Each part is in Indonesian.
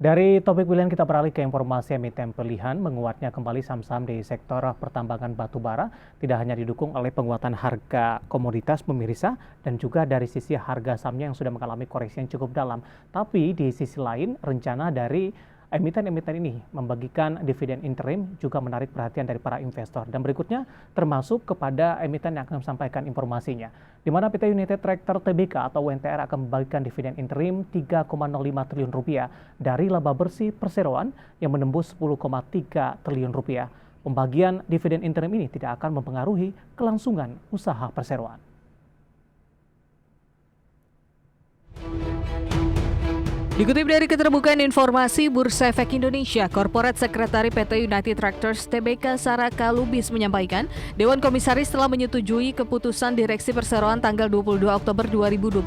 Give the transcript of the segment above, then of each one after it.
Dari topik pilihan kita beralih ke informasi emiten pilihan, menguatnya kembali saham-saham di sektor pertambangan batubara tidak hanya didukung oleh penguatan harga komoditas pemirsa dan juga dari sisi harga sahamnya yang sudah mengalami koreksi yang cukup dalam. Tapi di sisi lain, rencana dari emiten-emiten ini membagikan dividen interim juga menarik perhatian dari para investor. Dan berikutnya termasuk kepada emiten yang akan sampaikan informasinya. Di mana PT United Tractor Tbk atau UNTR akan membagikan dividen interim 3,05 triliun rupiah dari laba bersih perseroan yang menembus 10,3 triliun rupiah. Pembagian dividen interim ini tidak akan mempengaruhi kelangsungan usaha perseroan. Dikutip dari keterbukaan informasi Bursa Efek Indonesia, Korporat Sekretari PT United Tractors Tbk Saraka Lubis menyampaikan, Dewan Komisaris telah menyetujui keputusan Direksi Perseroan tanggal 22 Oktober 2022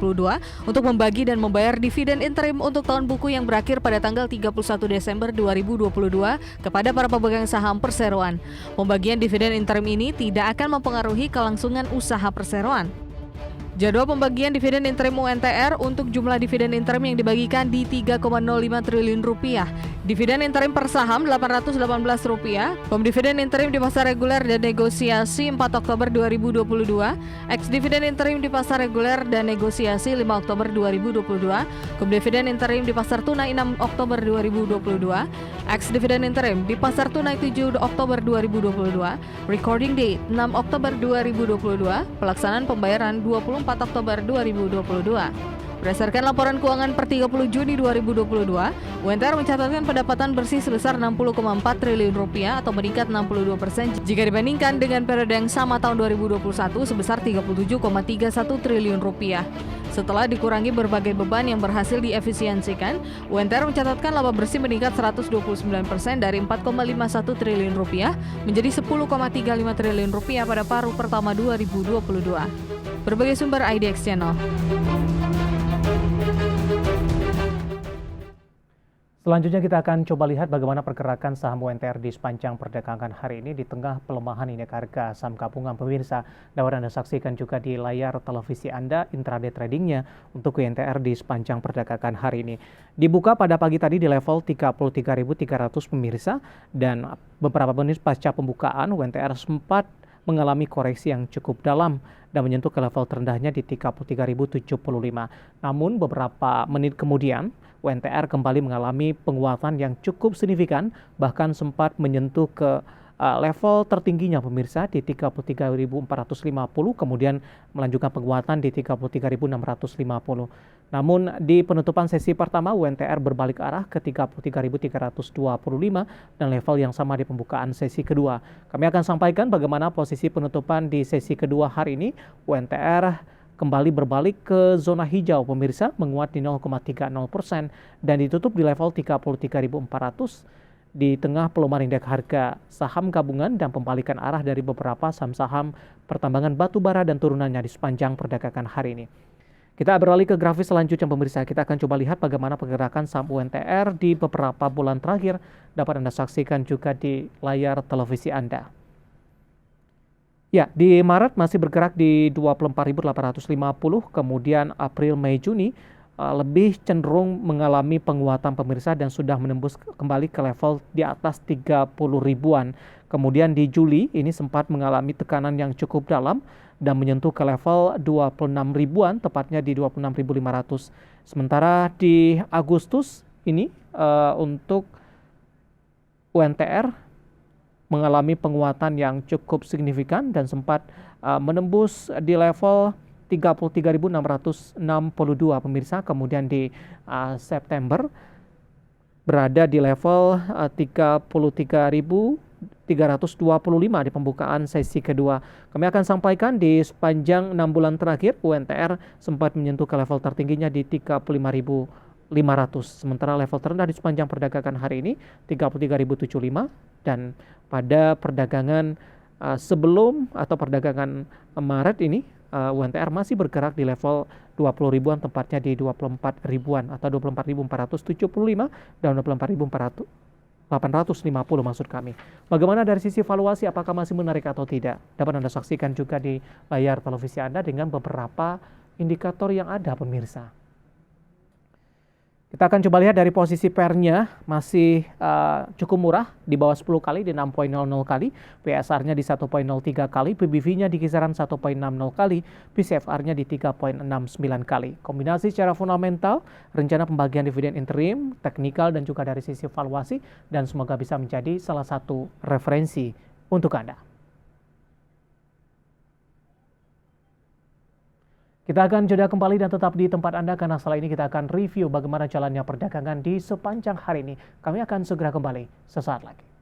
untuk membagi dan membayar dividen interim untuk tahun buku yang berakhir pada tanggal 31 Desember 2022 kepada para pemegang saham perseroan. Pembagian dividen interim ini tidak akan mempengaruhi kelangsungan usaha perseroan. Jadwal pembagian dividen interim UNTR untuk jumlah dividen interim yang dibagikan di 3,05 triliun rupiah. Dividen interim per saham Rp818, pemdividen interim di pasar reguler dan negosiasi 4 Oktober 2022, ex-dividen interim di pasar reguler dan negosiasi 5 Oktober 2022, dividen interim di pasar tunai 6 Oktober 2022, ex-dividen interim di pasar tunai 7 Oktober 2022, recording date 6 Oktober 2022, pelaksanaan pembayaran 24 Oktober 2022. Berdasarkan laporan keuangan per 30 Juni 2022, UNTR mencatatkan pendapatan bersih sebesar 60,4 triliun rupiah atau meningkat 62% jika dibandingkan dengan periode yang sama tahun 2021 sebesar 37,31 triliun rupiah. Setelah dikurangi berbagai beban yang berhasil diefisiensikan, UNTR mencatatkan laba bersih meningkat 129% dari 4,51 triliun rupiah menjadi 10,35 triliun rupiah pada paruh pertama 2022. Berbagai sumber IDX Channel. Selanjutnya kita akan coba lihat bagaimana pergerakan saham UNTR di sepanjang perdagangan hari ini di tengah pelemahan indeks harga saham gabungan pemirsa. Dapat Anda saksikan juga di layar televisi Anda intraday tradingnya untuk UNTR di sepanjang perdagangan hari ini. Dibuka pada pagi tadi di level 33.300 pemirsa dan beberapa menit pasca pembukaan UNTR sempat mengalami koreksi yang cukup dalam dan menyentuh ke level terendahnya di 33.075. Namun beberapa menit kemudian UNTR kembali mengalami penguatan yang cukup signifikan, bahkan sempat menyentuh ke level tertingginya pemirsa di 33.450, kemudian melanjutkan penguatan di 33.650. Namun di penutupan sesi pertama UNTR berbalik arah ke 33.325 dan level yang sama di pembukaan sesi kedua. Kami akan sampaikan bagaimana posisi penutupan di sesi kedua hari ini. UNTR kembali berbalik ke zona hijau pemirsa, menguat di 0,30% dan ditutup di level 33.400 di tengah pelemahan indeks harga saham gabungan dan pembalikan arah dari beberapa saham-saham pertambangan batubara dan turunannya di sepanjang perdagangan hari ini. Kita beralih ke grafis selanjutnya pemirsa, kita akan coba lihat bagaimana pergerakan saham UNTR di beberapa bulan terakhir. Dapat Anda saksikan juga di layar televisi Anda. Ya, di Maret masih bergerak di 24.850, kemudian April, Mei, Juni lebih cenderung mengalami penguatan pemirsa dan sudah menembus kembali ke level di atas 30 ribuan. Kemudian di Juli ini sempat mengalami tekanan yang cukup dalam dan menyentuh ke level 26 ribuan, tepatnya di 26.500. Sementara di Agustus ini untuk UNTR mengalami penguatan yang cukup signifikan dan sempat menembus di level 33.662 pemirsa. Kemudian di September berada di level 33.325 di pembukaan sesi kedua. Kami akan sampaikan di sepanjang 6 bulan terakhir UNTR sempat menyentuh ke level tertingginya di 35.500. Sementara level terendah di sepanjang perdagangan hari ini 33.075 dan pada perdagangan sebelum atau perdagangan Maret ini UNTR masih bergerak di level 20 ribuan, tepatnya di 24 ribuan atau 24.475 dan 24.850 maksud kami. Bagaimana dari sisi valuasi, apakah masih menarik atau tidak? Dapat Anda saksikan juga di layar televisi Anda dengan beberapa indikator yang ada pemirsa. Kita akan coba lihat dari posisi pairnya masih cukup murah di bawah 10 kali di 6.00 kali, PSR-nya di 1.03 kali, PBV-nya di kisaran 1.60 kali, PCFR-nya di 3.69 kali. Kombinasi secara fundamental, rencana pembagian dividen interim, teknikal dan juga dari sisi valuasi dan semoga bisa menjadi salah satu referensi untuk Anda. Kita akan jeda kembali dan tetap di tempat Anda karena setelah ini kita akan review bagaimana jalannya perdagangan di sepanjang hari ini. Kami akan segera kembali sesaat lagi.